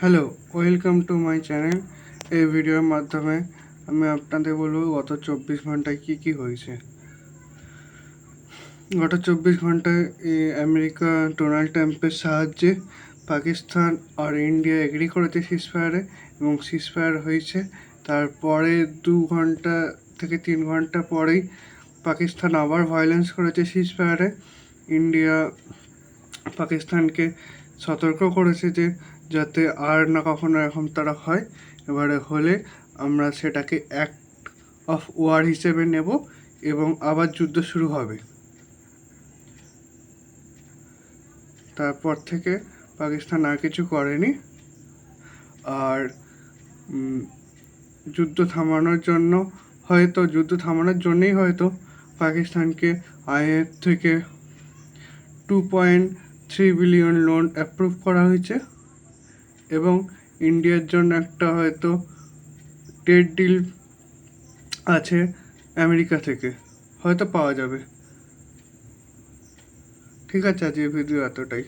Hello, welcome to my channel. এই ভিডিওর মাধ্যমে আমি আপনাদের বলবো গত 24 ঘন্টায় কী হয়েছে। গত 24 ঘন্টায় আমেরিকা ডোনাল্ড ট্রাম্পের সাহায্যে পাকিস্তান আর ইন্ডিয়া এগ্রি করেছে সিজফায়ারে, এবং সিজফায়ার হয়েছে। তারপরে 2 ঘন্টা থেকে 3 ঘন্টা পরেই পাকিস্তান আবার ভায়োলেন্স করেছে সিজফায়ারে। ইন্ডিয়া পাকিস্তানকে সতর্ক করেছে যে যাতে আর না কখনো এরকম তারা হয়। এবারে হলে আমরা সেটাকে অ্যাক্ট অফ ওয়ার হিসেবে নেব এবং আবার যুদ্ধ শুরু হবে। তারপর থেকে পাকিস্তান আর কিছু করেনি। আর যুদ্ধ থামানোর জন্যই হয়তো পাকিস্তানকে IMF থেকে 2.3 বিলিয়ন লোন অ্যাপ্রুভ করা হয়েছে, এবং ইন্ডিয়ার জন্য একটা হয়তো ট্রেড ডিল আছে আমেরিকা থেকে, হয়তো পাওয়া যাবে। ঠিক আছে, আজকের ভিডিও এতটাই।